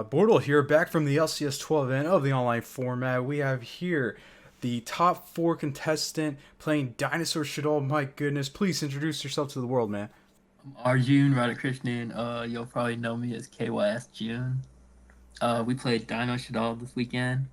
BORTLE here, back from the LCS 12 event of the online format. We have here the top four contestant playing Dinosaur Shaddoll. My goodness, please introduce yourself to the world, man. Arjun, Radhakrishnan, you'll probably know me as KYS June. We played Dinosaur this weekend,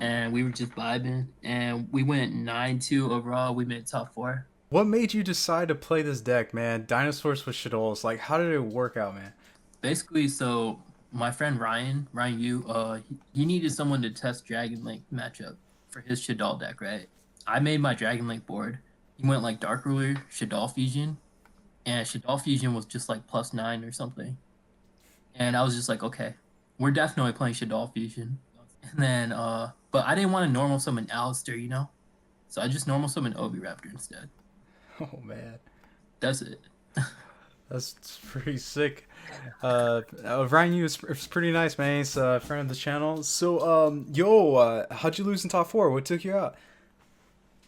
and we were just vibing, and we went 9-2 overall. We made top four. What made you decide to play this deck, man? Dinosaurs with Shaddolls. Like, how did it work out, man? Basically, so my friend Ryan Yu, he needed someone to test Dragon Link matchup for his Shaddoll deck, right? I made my Dragon Link board. He went like Dark Ruler, Shaddoll Fusion, and Shaddoll Fusion was just like +9 or something. And I was just like, okay, we're definitely playing Shaddoll Fusion. And then, but I didn't want to normal summon Alistair, you know? So I just normal summoned Oviraptor instead. Oh man, That's it. that's pretty sick. Ryan Yu is pretty nice, man. He's a friend of the channel. So, how'd you lose in top four? What took you out?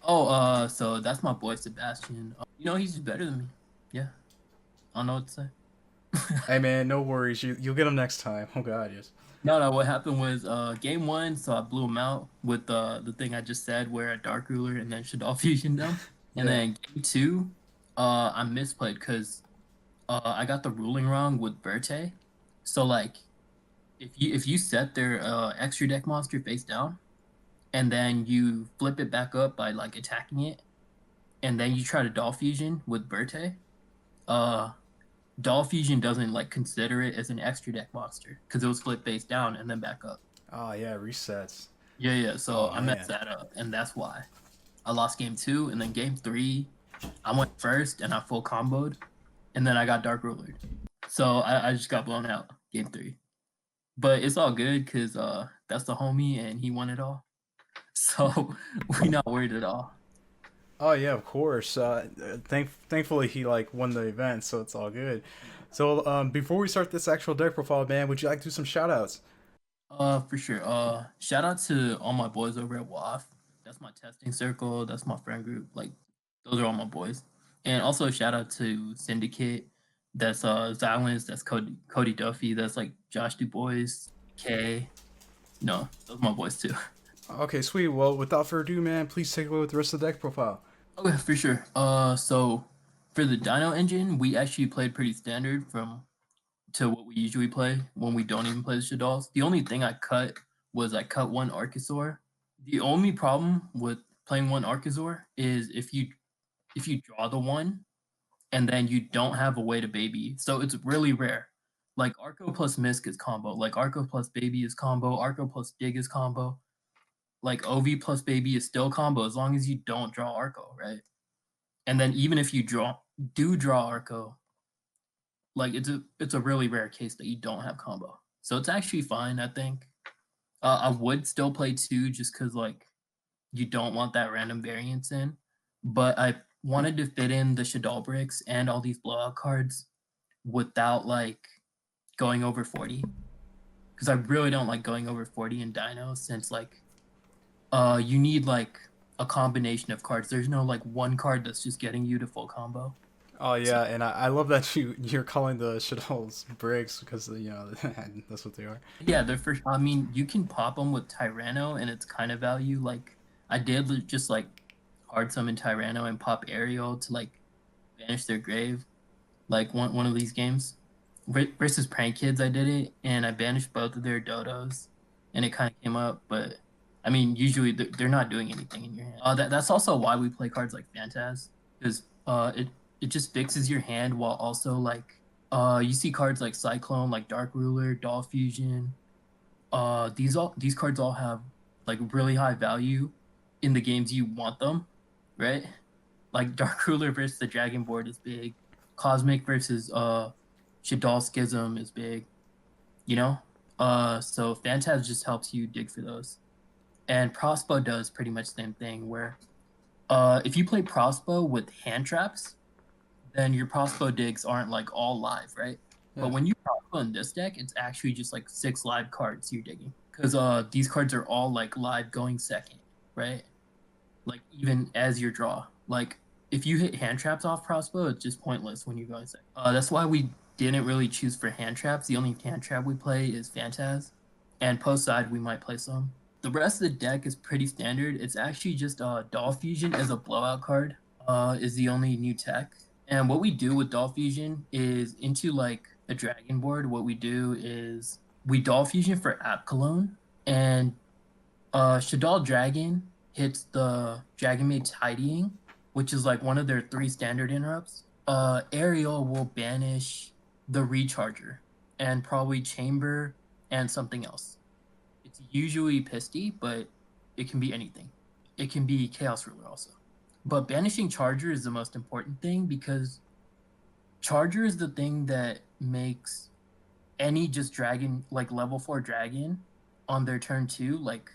Oh, so that's my boy Sebastian. He's better than me. Yeah, I don't know what to say. Hey, man, no worries. You'll get him next time. Oh god, yes. No, what happened was game one, so I blew him out with the thing I just said where a Dark Ruler and then Shaddoll Fusion them. And Yeah. then game two, I misplayed because I got the ruling wrong with Verte. So like if you set their extra deck monster face down and then you flip it back up by like attacking it, and then you try to Doll Fusion with Verte, uh Doll Fusion doesn't like consider it as an extra deck monster because it was flipped face down and then back up. Oh yeah, resets. Yeah. So Oh I messed man. that up, and that's why I lost game two, and then game three, I went first and I full comboed, and then I got Dark Ruler. So I just got blown out game three. But it's all good because that's the homie and he won it all. So we not worried at all. Oh yeah, of course. Thankfully he like won the event, so it's all good. So before we start this actual deck profile, man, would you like to do some shout outs? For sure. Shout out to all my boys over at WAF. That's my testing circle. That's my friend group. Like, those are all my boys. And also shout out to Syndicate. That's Silence. That's Cody Duffy. That's like Josh DuBois, K. No, those are my boys too. Okay, sweet. Well, without further ado, man, please take away with the rest of the deck profile. Okay, for sure. So for the Dino engine, we actually played pretty standard from to what we usually play when we don't even play the Shaddolls. The only thing I cut was I cut one Archosaur. The only problem with playing one Archosaur is if you draw the one and then you don't have a way to baby. So it's really rare. Like Arco plus Misk is combo. Like Arco plus Baby is combo. Arco plus Dig is combo. Like OV plus Baby is still combo as long as you don't draw Arco, right? And then even if you draw Arco, like it's a really rare case that you don't have combo. So it's actually fine, I think. I would still play two just because like you don't want that random variance in, but I wanted to fit in the Shaddoll bricks and all these blowout cards without like going over 40 because I really don't like going over 40 in Dino since like you need like a combination of cards. There's no like one card that's just getting you to full combo. Oh So yeah, and I love that you're calling the Shaddolls bricks because you know that's what they are. yeah, they're for. I mean, you can pop them with Tyranno, and it's kind of value. Like I did just like hard summon Tyranno and pop Ariel to like banish their grave. Like one of these games versus Prank Kids, I did it, and I banished both of their dodos, and it kind of came up. But I mean, usually they're not doing anything in your hand. That's also why we play cards like Phantaz, because it just fixes your hand while also like you see cards like Cyclone, like Dark Ruler, Doll Fusion. These cards all have like really high value in the games you want them, right? Like Dark Ruler versus the Dragon Board is big. Cosmic versus Shaddoll Schism is big, you know? So Phantasm just helps you dig for those. And Prospo does pretty much the same thing where if you play Prospo with hand traps, then your Prospo digs aren't like all live, right? But Yeah. when you Prospo in this deck, it's actually just like 6 live cards you're digging. Because these cards are all like live going second, right? Like even as your draw. Like if you hit hand traps off Prospo, it's just pointless when you're going second. That's why we didn't really choose for hand traps. The only hand trap we play is Phantaz. and post side we might play some. The rest of the deck is pretty standard. It's actually just Doll Fusion as a blowout card is the only new tech. And what we do with Doll Fusion is into like a dragon board. What we do is we Doll Fusion for App Cologne, and Shaddoll Dragon hits the Dragon Maid Tidying, which is like one of their 3 standard interrupts. Ariel will banish the Recharger and probably Chamber and something else. It's usually Pisty, but it can be anything. It can be Chaos Ruler also. But banishing Charger is the most important thing, because Charger is the thing that makes any just dragon, like level 4 dragon on their turn 2, like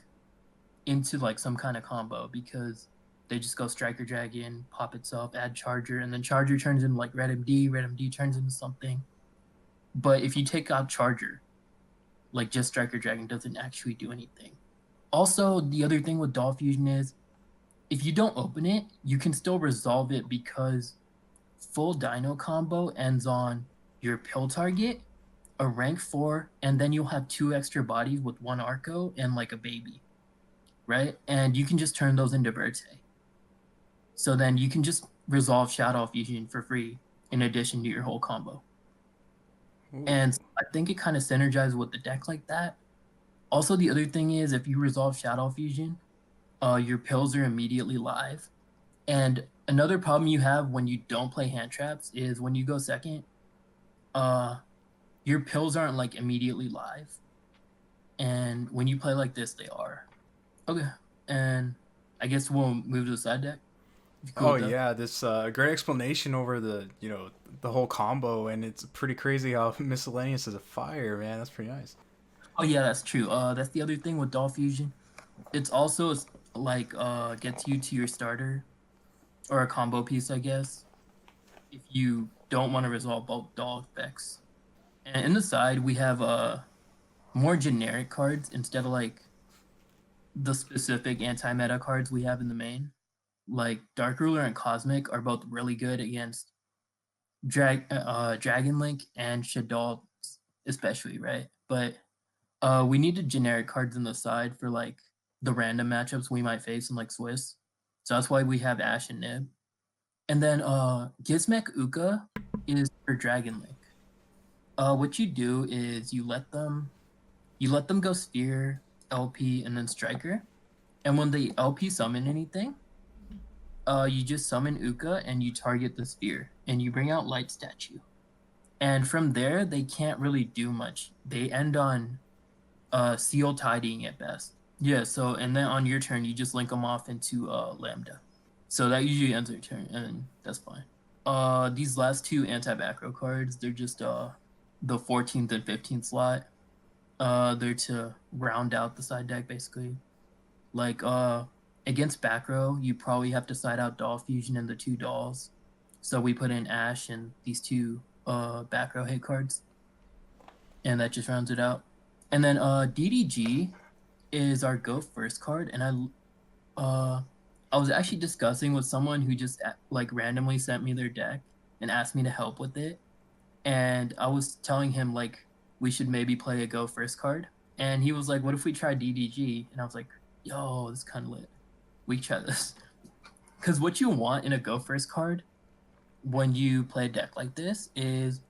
into like some kind of combo, because they just go Striker Dragon, pop itself, add Charger, and then Charger turns into like Red MD turns into something. But if you take out Charger, like just Striker Dragon doesn't actually do anything. Also, the other thing with Doll Fusion is if you don't open it, you can still resolve it, because full Dino combo ends on your pill target, a rank 4, and then you'll have 2 extra bodies with 1 Arco and like a baby, right? And you can just turn those into Verte. So then you can just resolve Shadow Fusion for free in addition to your whole combo. Ooh. And I think it kind of synergizes with the deck like that. Also, the other thing is if you resolve Shadow Fusion, your pills are immediately live. And another problem you have when you don't play hand traps is when you go second, your pills aren't like immediately live. And when you play like this, they are. Okay, and I guess we'll move to the side deck. Oh yeah, this great explanation over the the whole combo, and it's pretty crazy how miscellaneous is a fire, man. That's pretty nice. Oh yeah, that's true. That's the other thing with Doll Fusion. It's also like gets you to your starter or a combo piece, I guess, if you don't want to resolve both doll effects. And in the side, we have more generic cards instead of like the specific anti-meta cards we have in the main. Like Dark Ruler and Cosmic are both really good against Dragon Link and Shaddoll, especially, right? But we needed generic cards in the side for like the random matchups we might face in like Swiss. So that's why we have Ash and Nib. And then Gizmek Uka is for Dragon Link. What you do is you let them go Sphere, LP, and then Striker. And when they LP summon anything, you just summon Uka and you target the Sphere, and you bring out Light Statue. And from there, they can't really do much. They end on Seal Tidying at best. Yeah, so, and then on your turn, you just link them off into Lambda. So that usually ends their turn, and that's fine. These last 2 anti-back row cards, they're just the 14th and 15th slot. They're to round out the side deck, basically. Like, against back row, you probably have to side out Doll Fusion and the 2 dolls. So we put in Ash and these 2 back row hit cards. And that just rounds it out. And then DDG is our go first card, and I was actually discussing with someone who just like randomly sent me their deck and asked me to help with it. And I was telling him like we should maybe play a go first card. And he was like, what if we try DDG? And I was like, yo, this is kind of lit. We try this. Because what you want in a go first card when you play a deck like this is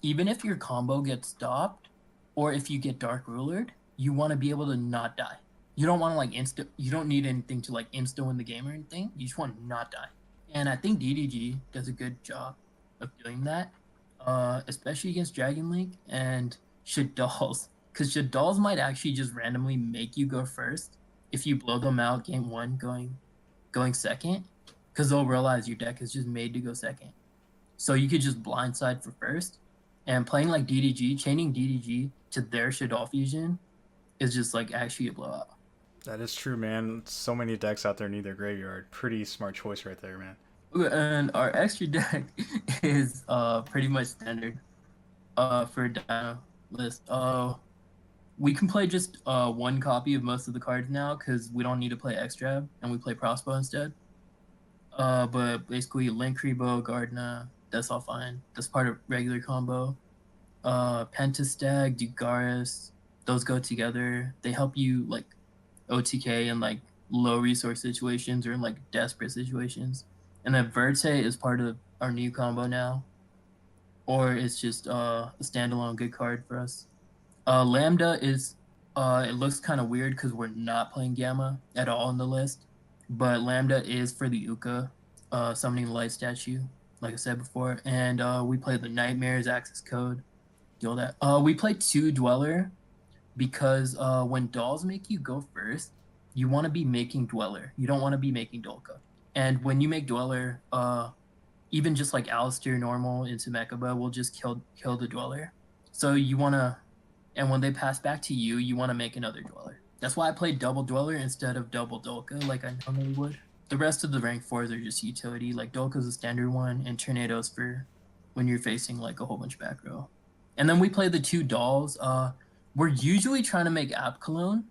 even if your combo gets stopped or if you get Dark Rulered, you want to be able to not die. You don't want to like you don't need anything to like insta win the game or anything. You just want to not die. And I think DDG does a good job of doing that, especially against Dragon Link and Shaddolls. Because Shaddolls might actually just randomly make you go first if you blow them out game 1 going second, because they'll realize your deck is just made to go second. So you could just blindside for first, and playing like DDG, chaining DDG to their Shaddoll Fusion is just like actually a blowout. That is true, man. So many decks out there need their graveyard. Pretty smart choice right there, man. And our extra deck is pretty much standard for Dino list. We can play just 1 copy of most of the cards now because we don't need to play extra, and we play Prospo instead. But basically Link Rebo, Gardna, that's all fine. That's part of regular combo. Pentastag, Dugaris, Those go together. They help you like OTK in like low resource situations or in like desperate situations. And then Verte is part of our new combo now, or it's just a standalone good card for us. Lambda is it looks kind of weird because we're not playing Gamma at all in the list, but Lambda is for the Uka, summoning the light statue, like I said before, and we play the Nightmares Access Code, do all that. We play 2 Dweller because when dolls make you go first, you want to be making Dweller. You don't want to be making Dolka. And when you make Dweller, even just like Alistair normal into Mechaba will just kill the Dweller. So you want to, and when they pass back to you, you want to make another Dweller. That's why I played double Dweller instead of double Dolka like I normally would. The rest of the rank 4s are just utility. Like Dolka's a standard one, and Tornado's for when you're facing like a whole bunch of back row. And then we play the 2 dolls. We're usually trying to make App Cologne,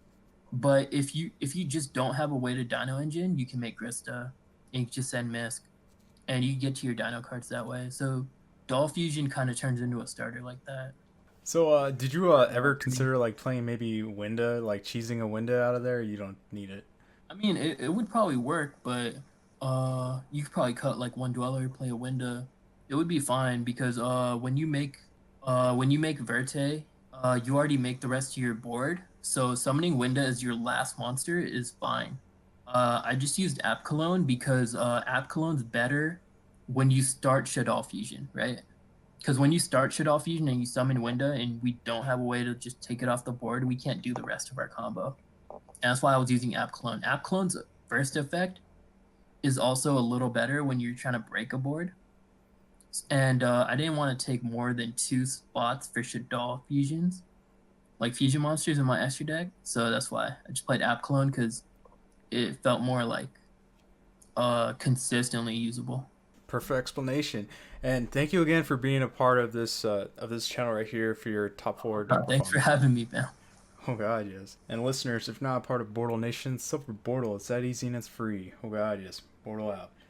but if you just don't have a way to Dino Engine, you can make Grista, and you just send Misk, and you get to your Dino cards that way. So Doll Fusion kind of turns into a starter like that. So, did you ever consider like playing maybe Winda, like cheesing a Winda out of there? You don't need it. I mean, it would probably work, but you could probably cut like 1 Dweller, play a Winda. It would be fine because when you make Verte, you already make the rest of your board. So summoning Winda as your last monster is fine. I just used App Cologne because App Cologne's better when you start Shaddoll Fusion, right? Because when you start Shaddoll Fusion and you summon Winda and we don't have a way to just take it off the board, we can't do the rest of our combo. And that's why I was using App Cologne. App Cologne's first effect is also a little better when you're trying to break a board. And I didn't want to take more than 2 spots for Shaddoll fusions, like fusion monsters in my extra deck. So that's why I just played App Cologne because it felt more like consistently usable. Perfect explanation. And thank you again for being a part of this channel right here for your top 4 Thanks for performance. having me, man. Oh god, yes. And listeners, if not a part of Bortle Nation, sub for Bortle. It's that easy and it's free. Oh god, yes. Bortle out.